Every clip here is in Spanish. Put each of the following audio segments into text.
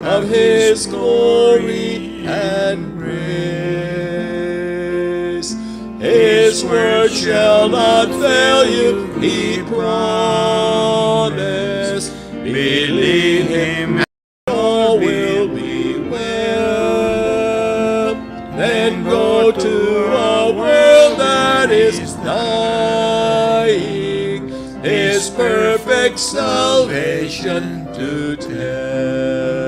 of His glory and grace. His word shall not fail you, He promised. Believe Him, all will be well. Then go to a world that is dying, His perfect salvation to tell.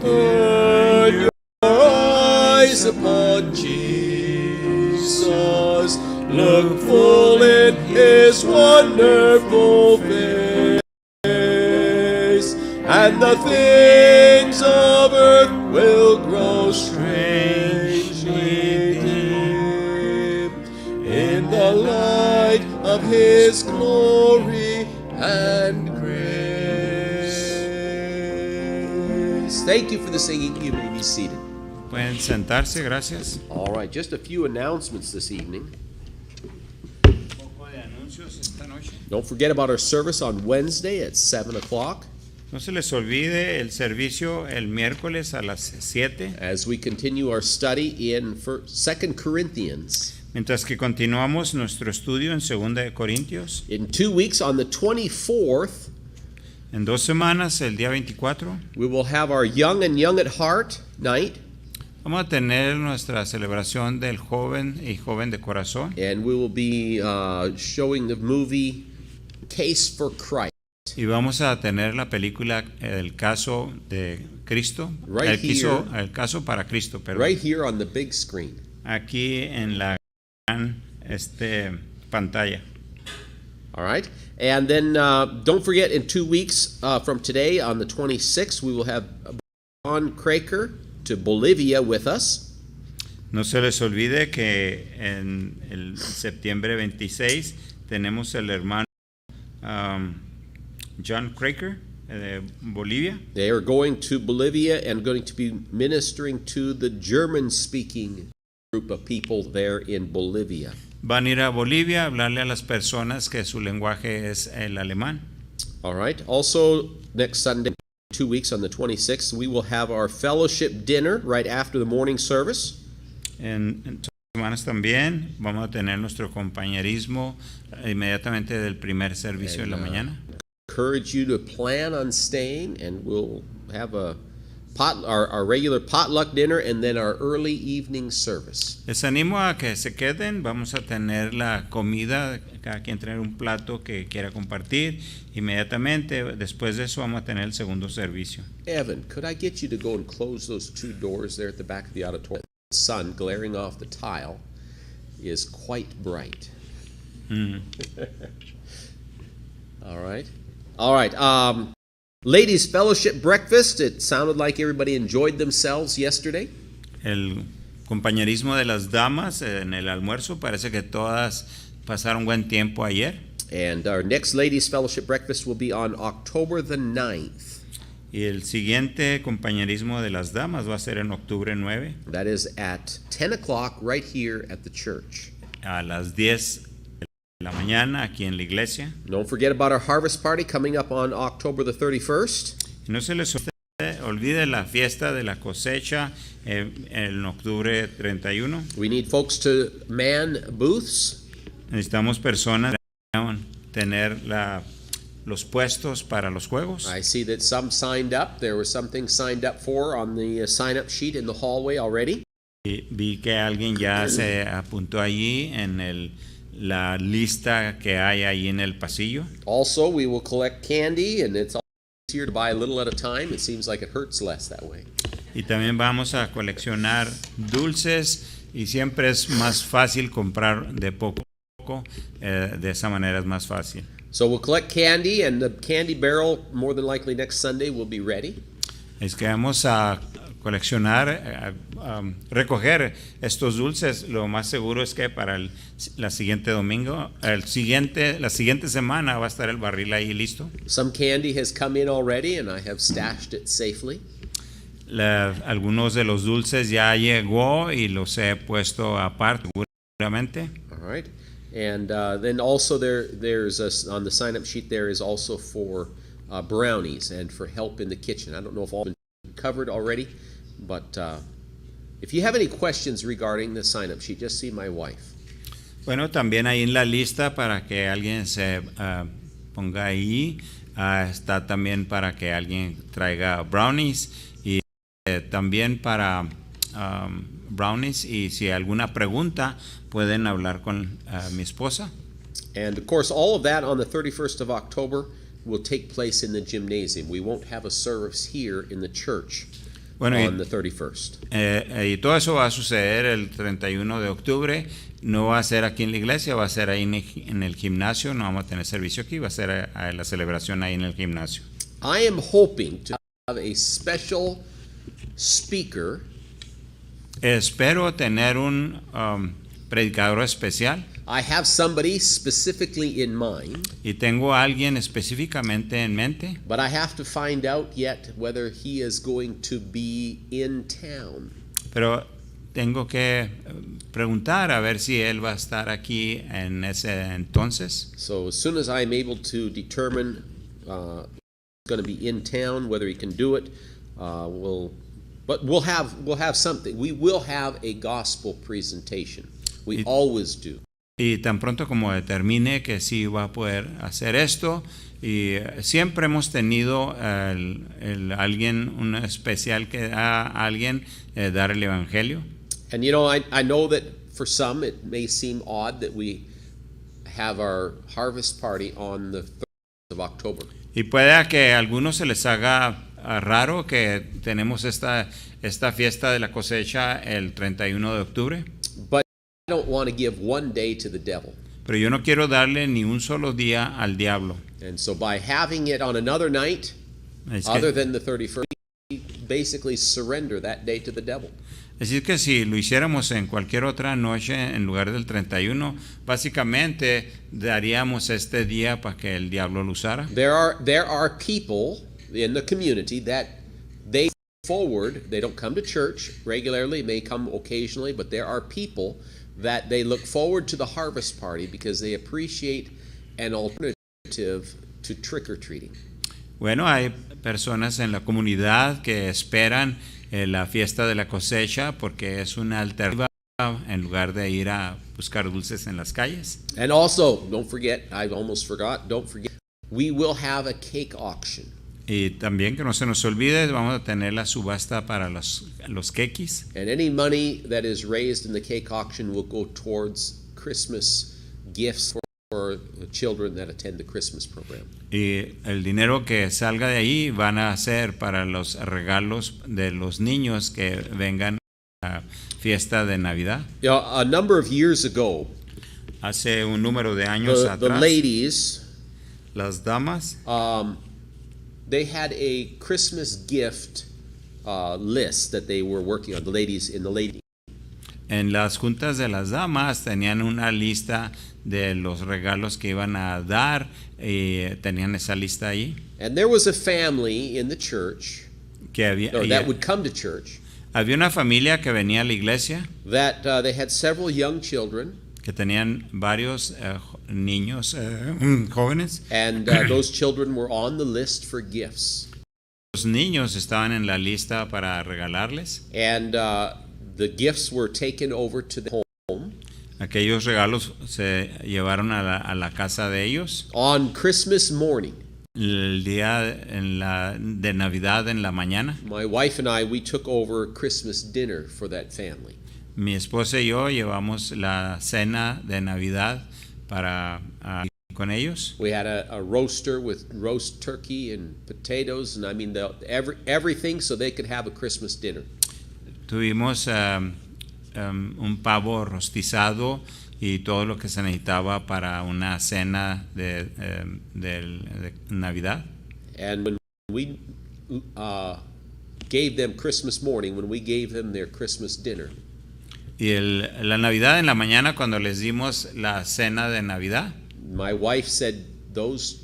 Turn your eyes upon Jesus, look full in His wonderful face, and the things of earth will grow strangely dim in the light of His glory and grace. Thank you for the singing. You may be seated. Pueden sentarse, gracias. All right, just a few announcements this evening. Un poco de anuncios esta noche. Don't forget about our service on Wednesday at 7 o'clock. No se les olvide el servicio el miércoles a las 7, as we continue our study in 2 Corinthians. mientras que continuamos nuestro estudio en 2 de Corintios. In 2 weeks, on the 24th, En 2 semanas, el día 24, we will have our Young and Young at Heart night, vamos a tener nuestra celebración del joven y joven de corazón. and we will be showing the movie Case for Christ. Y vamos a tener la película El caso de Cristo, Right el caso para Cristo, perdón. Right here on the big screen. Aquí en la gran pantalla. All right. And then don't forget, in 2 weeks from today, on the 26th, we will have John Craker to Bolivia with us. No se les olvide que en el septiembre 26 tenemos el hermano John Craker de Bolivia. They are going to Bolivia and going to be ministering to the German-speaking group of people there in Bolivia. Van a ir a Bolivia a hablarle a las personas que su lenguaje es el alemán. All right. Also, next Sunday, 2 weeks on the 26th, we will have our fellowship dinner right after the morning service. En 2 semanas también vamos a tener nuestro compañerismo inmediatamente del primer servicio de la mañana. Encourage you to plan on staying, and we'll have our regular potluck dinner and then our early evening service. Les animo a que se queden. Vamos a tener la comida, cada quien traer un plato que quiera compartir. Inmediatamente después de eso vamos a tener el segundo servicio. Evan, could I get you to go and close those 2 doors there at the back of the auditorium? The sun glaring off the tile is quite bright. All right. All right. Ladies' Fellowship Breakfast. It sounded like everybody enjoyed themselves yesterday. El compañerismo de las damas en el almuerzo, parece que todas pasaron buen tiempo ayer. And our next Ladies' Fellowship Breakfast will be on October the 9th. Y el siguiente compañerismo de las damas va a ser en octubre 9. That is at 10 o'clock right here at the church. A las 10 de la mañana aquí en la iglesia. Don't forget about our harvest party coming up on October the 31st. Y no se les olvide la fiesta de la cosecha en octubre 31. We need folks to man booths. Necesitamos personas que tener los puestos para los juegos. I see that some signed up. There was something signed up for on the sign-up sheet in the hallway already. Y vi que alguien ya se apuntó allí en la lista que hay ahí en el pasillo. Also, we will collect candy, and it's easier to buy a little at a time. It seems like it hurts less that way. Y también vamos a coleccionar dulces y siempre es más fácil comprar de poco a poco. De esa manera es más fácil. So we'll collect candy, and the candy barrel, more than likely next Sunday, will be ready. Es que vamos a coleccionar, recoger estos dulces. Lo más seguro es que para la siguiente domingo, la siguiente semana va a estar el barril ahí listo. Some candy has come in already, and I have stashed it safely. Algunos de los dulces ya llegó y los he puesto aparte seguramente. All right. And then also there's on the sign-up sheet there is also for brownies and for help in the kitchen. I don't know if all been covered already, but if you have any questions regarding the sign-up sheet, just see my wife. Bueno, también ahí en la lista para que alguien se ponga ahí, está también para que alguien traiga brownies y también para brownies, y si hay alguna pregunta pueden hablar con mi esposa. And of course, all of that on the 31st of October will take place in the gymnasium. We won't have a service here in the church on the 31st. Y todo eso va a suceder el 31 de octubre. No va a ser aquí en la iglesia, va a ser ahí en el gimnasio. No vamos a tener servicio aquí, va a ser la celebración ahí en el gimnasio. I am hoping to have a special speaker. Espero tener un predicador especial. I have somebody specifically in mind. Y tengo a alguien específicamente en mente. But I have to find out yet whether he is going to be in town. Pero tengo que preguntar a ver si él va a estar aquí en ese entonces. So as soon as I'm able to determine he's going to be in town, whether he can do it, we'll have something. We will have a gospel presentation. We always do. Y tan pronto como determine que sí va a poder hacer esto, y siempre hemos tenido alguien, un especial que a alguien dar el evangelio. And you know, I know that for some it may seem odd that we have our harvest party on the 3rd of October. Y puede que a algunos se les haga raro que tenemos esta fiesta de la cosecha el 31 de octubre. But I don't want to give one day to the devil. Pero yo no quiero darle ni un solo día al diablo. And so by having it on another night, other than the 31st, we basically surrender that day to the devil. Es decir, que si lo hiciéramos en cualquier otra noche en lugar del 31, básicamente daríamos este día para que el diablo lo usara. There are people in the community that they forward, they don't come to church regularly, may come occasionally, but there are people that they look forward to the harvest party because they appreciate an alternative to trick-or-treating. Bueno, hay personas en la comunidad que esperan la fiesta de la cosecha porque es una alternativa en lugar de ir a buscar dulces en las calles. And also, don't forget, we will have a cake auction. Y también que no se nos olvide, vamos a tener la subasta para los quequis. And any money that is raised in the cake auction will go towards Christmas gifts for the children that attend the Christmas program. Y el dinero que salga de ahí van a ser para los regalos de los niños que vengan a la fiesta de Navidad. You know, a number of years ago, hace un número de años atrás, the ladies, las damas, they had a Christmas gift list that they were working on. The ladies in the lady. En las juntas de las damas tenían una lista de los regalos que iban a dar y tenían esa lista ahí. And there was a family in the church that would come to church. Había una familia que venía a la iglesia. That they had several young children. Que tenían varios niños jóvenes. And those children were on the list for gifts. Los niños estaban en la lista para regalarles. And the gifts were taken over to the home. Aquellos regalos se llevaron a la casa de ellos. On Christmas morning. El día de Navidad en la mañana. My wife and I, we took over Christmas dinner for that family. Mi esposa y yo llevamos la cena de Navidad para con ellos. We had a roaster with roast turkey and potatoes, and I mean everything so they could have a Christmas dinner. Tuvimos un pavo rostizado y todo lo que se necesitaba para una cena de Navidad. And when we gave them Christmas morning, when we gave them their Christmas dinner. Y la Navidad en la mañana cuando les dimos la cena de Navidad. My wife said those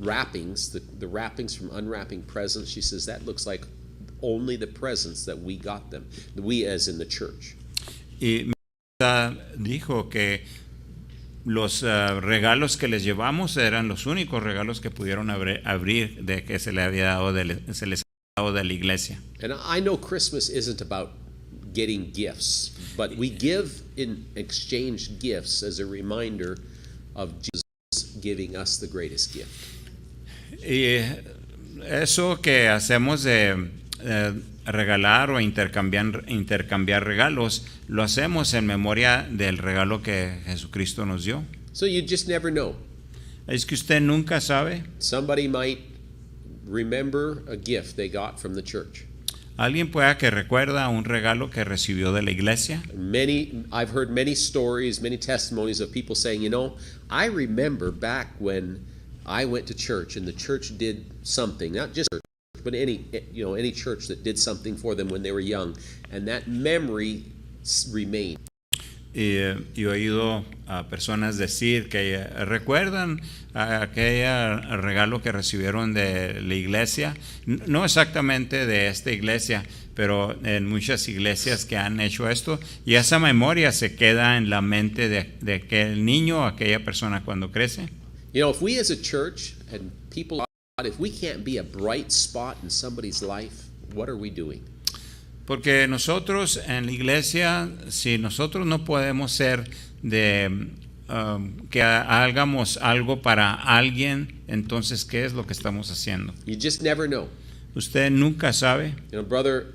wrappings, the wrappings from unwrapping presents, she says that looks like only the presents that we got them, we as in the church. Y mi esposa dijo que los regalos que les llevamos eran los únicos regalos que pudieron abrir de que se les había dado se les había dado de la iglesia. And I know Christmas isn't about getting gifts, but we give in exchange gifts as a reminder of Jesus giving us the greatest gift. Y eso que hacemos de regalar o intercambiar regalos, lo hacemos en memoria del regalo que Jesucristo nos dio. So you just never know. Es que usted nunca sabe. Somebody might remember a gift they got from the church. Alguien pueda que recuerda un regalo que recibió de la iglesia. I've heard many stories, many testimonies of people saying, I remember back when I went to church and the church did something, not just church, but any church that did something for them when they were young, and that memory remained. Y he oído a personas decir que recuerdan aquel regalo que recibieron de la iglesia, no exactamente de esta iglesia, pero en muchas iglesias que han hecho esto, y esa memoria se queda en la mente de aquel niño o aquella persona cuando crece. If we as a church and people, if we can't be a bright spot in somebody's life, what are we doing? Porque nosotros en la iglesia, si nosotros no podemos ser de que hagamos algo para alguien, entonces ¿qué es lo que estamos haciendo? You just never know. Usted nunca sabe. Brother